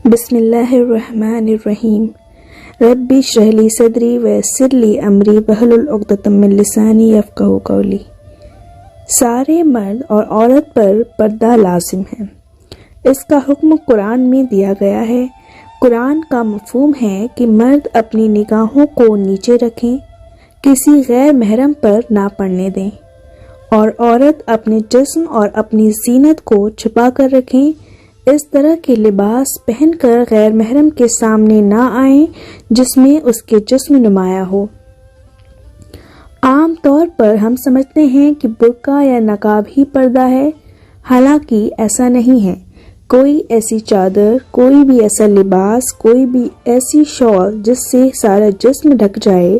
بسم اللہ الرحمن الرحیم رب اشرح لی صدری ویسر لی امری واحلل عقدۃ من لسانی یفقہوا قولی۔ سارے مرد اور عورت پر پردہ لازم ہے۔ اس کا حکم قرآن میں دیا گیا ہے۔ قرآن کا مفہوم ہے کہ مرد اپنی نگاہوں کو نیچے رکھیں، کسی غیر محرم پر نہ پڑنے دیں، اور عورت اپنے جسم اور اپنی زینت کو چھپا کر رکھیں۔ اس طرح کے لباس پہن کر غیر محرم کے سامنے نہ آئیں جس میں اس کے جسم نمایاں ہو۔ عام طور پر ہم سمجھتے ہیں کہ برقع یا نقاب ہی پردہ ہے، حالانکہ ایسا نہیں ہے۔ کوئی ایسی چادر، کوئی بھی ایسا لباس، کوئی بھی ایسی شال جس سے سارا جسم ڈھک جائے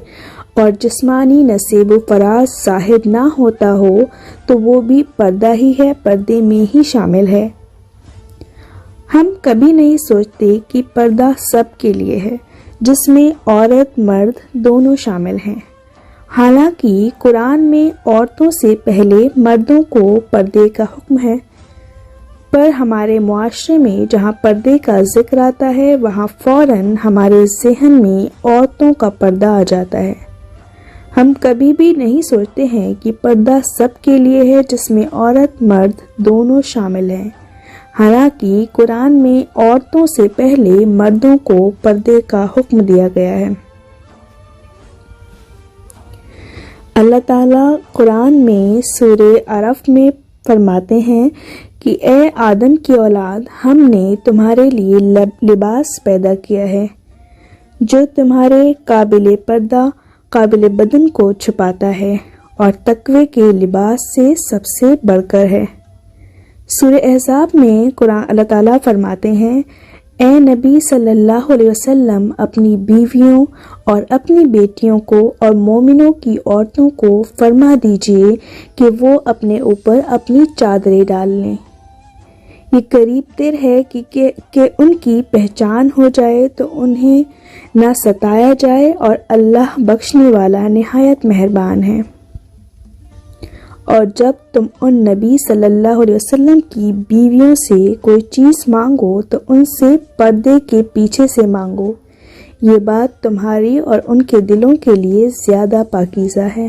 اور جسمانی نصیب و فراز ظاہر نہ ہوتا ہو تو وہ بھی پردہ ہی ہے، پردے میں ہی شامل ہے۔ ہم کبھی نہیں سوچتے کہ پردہ سب کے لیے ہے، جس میں عورت مرد دونوں شامل ہیں۔ حالانکہ قرآن میں عورتوں سے پہلے مردوں کو پردے کا حکم ہے، پر ہمارے معاشرے میں جہاں پردے کا ذکر آتا ہے وہاں فوراً ہمارے ذہن میں عورتوں کا پردہ آ جاتا ہے۔ ہم کبھی بھی نہیں سوچتے ہیں کہ پردہ سب کے لیے ہے، جس میں عورت مرد دونوں شامل ہیں۔ حالانکہ قرآن میں عورتوں سے پہلے مردوں کو پردے کا حکم دیا گیا ہے۔ اللہ تعالیٰ قرآن میں سورہ اعراف میں فرماتے ہیں کہ اے آدم کی اولاد، ہم نے تمہارے لیے لباس پیدا کیا ہے جو تمہارے قابل پردہ قابل بدن کو چھپاتا ہے اور تقوی کے لباس سے سب سے بڑھ کر ہے۔ سورہ احزاب میں قرآن اللہ تعالیٰ فرماتے ہیں، اے نبی صلی اللہ علیہ وسلم اپنی بیویوں اور اپنی بیٹیوں کو اور مومنوں کی عورتوں کو فرما دیجئے کہ وہ اپنے اوپر اپنی چادریں ڈال لیں۔ یہ قریب تر ہے کہ ان کی پہچان ہو جائے تو انہیں نہ ستایا جائے، اور اللہ بخشنے والا نہایت مہربان ہے۔ اور جب تم ان نبی صلی اللہ علیہ وسلم کی بیویوں سے کوئی چیز مانگو تو ان سے پردے کے پیچھے سے مانگو، یہ بات تمہاری اور ان کے دلوں کے لیے زیادہ پاکیزہ ہے۔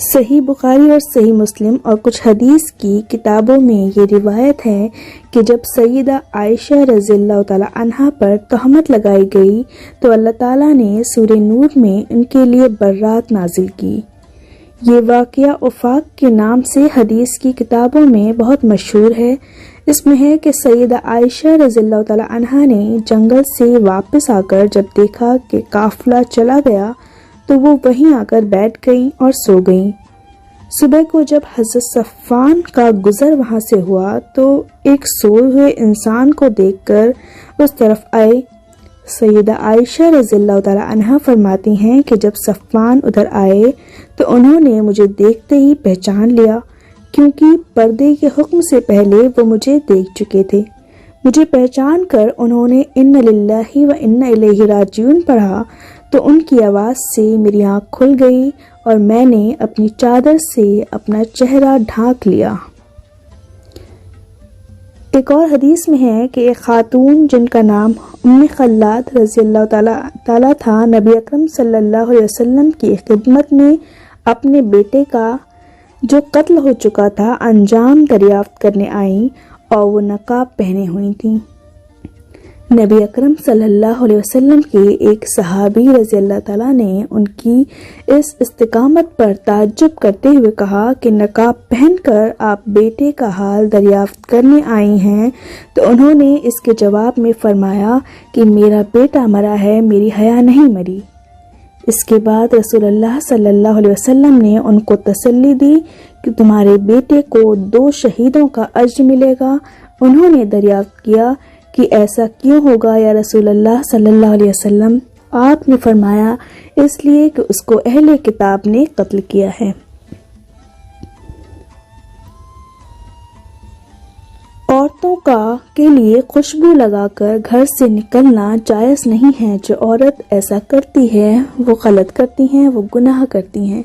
صحیح بخاری اور صحیح مسلم اور کچھ حدیث کی کتابوں میں یہ روایت ہے کہ جب سیدہ عائشہ رضی اللہ تعالی عنہا پر تہمت لگائی گئی تو اللہ تعالیٰ نے سورہ نور میں ان کے لیے برات نازل کی۔ یہ واقعہ افاق کے نام سے حدیث کی کتابوں میں بہت مشہور ہے۔ اس میں ہے کہ سیدہ عائشہ رضی اللہ تعالی عنہا نے جنگل سے واپس آ کر جب دیکھا کہ قافلہ چلا گیا تو وہ وہیں آ کر بیٹھ گئیں اور سو گئیں۔ صبح کو جب حضرت صفوان کا گزر وہاں سے ہوا تو ایک سوئے ہوئے انسان کو دیکھ کر اس طرف آئے۔ سیدہ عائشہ رضی اللہ تعالی عنہا فرماتی ہیں کہ جب صفوان ادھر آئے تو انہوں نے مجھے دیکھتے ہی پہچان لیا، کیونکہ پردے کے حکم سے پہلے وہ مجھے دیکھ چکے تھے۔ مجھے پہچان کر انہوں نے ان للہ و انا الیہ راجعون پڑھا تو ان کی آواز سے میری آنکھ کھل گئی اور میں نے اپنی چادر سے اپنا چہرہ ڈھانک لیا۔ ایک اور حدیث میں ہے کہ ایک خاتون جن کا نام ام خلاد رضی اللہ تعالیٰ تھا، نبی اکرم صلی اللہ علیہ وسلم کی خدمت میں اپنے بیٹے کا جو قتل ہو چکا تھا انجام دریافت کرنے آئیں اور وہ نقاب پہنے ہوئی تھیں۔ نبی اکرم صلی اللہ علیہ وسلم کے ایک صحابی رضی اللہ تعالیٰ نے ان کی اس استقامت پر تعجب کرتے ہوئے کہا کہ نقاب پہن کر آپ بیٹے کا حال دریافت کرنے آئی ہیں، تو انہوں نے اس کے جواب میں فرمایا کہ میرا بیٹا مرا ہے، میری حیا نہیں مری۔ اس کے بعد رسول اللہ صلی اللہ علیہ وسلم نے ان کو تسلی دی کہ تمہارے بیٹے کو 2 شہیدوں کا اجر ملے گا۔ انہوں نے دریافت کیا کہ ایسا کیوں ہوگا یا رسول اللہ صلی اللہ علیہ وسلم؟ آپ نے فرمایا اس لیے کہ اس کو اہل کتاب نے قتل کیا ہے۔ عورتوں کے لیے خوشبو لگا کر گھر سے نکلنا جائز نہیں ہے۔ جو عورت ایسا کرتی ہے وہ غلط کرتی ہیں، وہ گناہ کرتی ہیں۔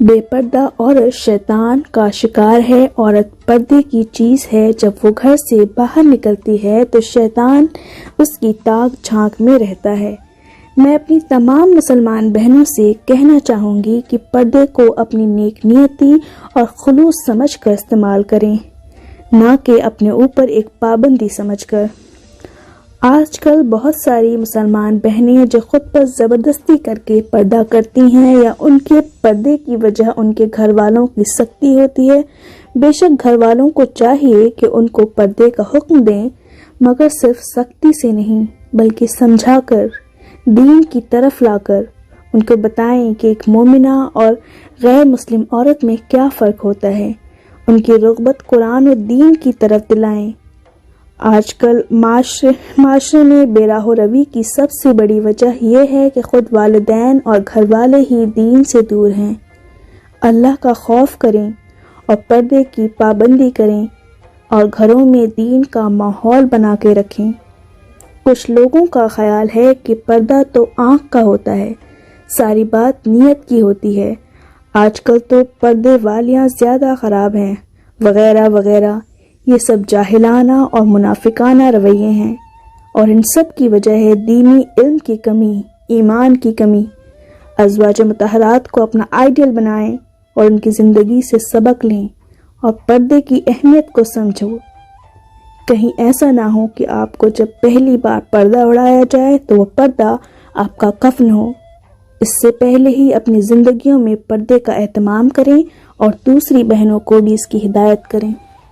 بے پردہ عورت شیطان کا شکار ہے۔ عورت پردے کی چیز ہے۔ جب وہ گھر سے باہر نکلتی ہے تو شیطان اس کی تاک جھانک میں رہتا ہے۔ میں اپنی تمام مسلمان بہنوں سے کہنا چاہوں گی کہ پردے کو اپنی نیک نیتی اور خلوص سمجھ کر استعمال کریں، نہ کہ اپنے اوپر ایک پابندی سمجھ کر۔ آج کل بہت ساری مسلمان بہنیں جو خود پر زبردستی کر کے پردہ کرتی ہیں یا ان کے پردے کی وجہ ان کے گھر والوں کی سختی ہوتی ہے۔ بے شک گھر والوں کو چاہیے کہ ان کو پردے کا حکم دیں، مگر صرف سختی سے نہیں بلکہ سمجھا کر، دین کی طرف لا کر ان کو بتائیں کہ ایک مومنہ اور غیر مسلم عورت میں کیا فرق ہوتا ہے۔ ان کی رغبت قرآن و دین کی طرف دلائیں۔ آج کل معاشرے میں بے راہ روی کی سب سے بڑی وجہ یہ ہے کہ خود والدین اور گھر والے ہی دین سے دور ہیں۔ اللہ کا خوف کریں اور پردے کی پابندی کریں اور گھروں میں دین کا ماحول بنا کے رکھیں۔ کچھ لوگوں کا خیال ہے کہ پردہ تو آنکھ کا ہوتا ہے، ساری بات نیت کی ہوتی ہے۔ آج کل تو پردے والیاں زیادہ خراب ہیں، وغیرہ وغیرہ۔ یہ سب جاہلانہ اور منافقانہ رویے ہیں، اور ان سب کی وجہ ہے دینی علم کی کمی، ایمان کی کمی۔ ازواج مطہرات کو اپنا آئیڈیل بنائیں اور ان کی زندگی سے سبق لیں اور پردے کی اہمیت کو سمجھو۔ کہیں ایسا نہ ہو کہ آپ کو جب پہلی بار پردہ اڑایا جائے تو وہ پردہ آپ کا کفن ہو۔ اس سے پہلے ہی اپنی زندگیوں میں پردے کا اہتمام کریں اور دوسری بہنوں کو بھی اس کی ہدایت کریں۔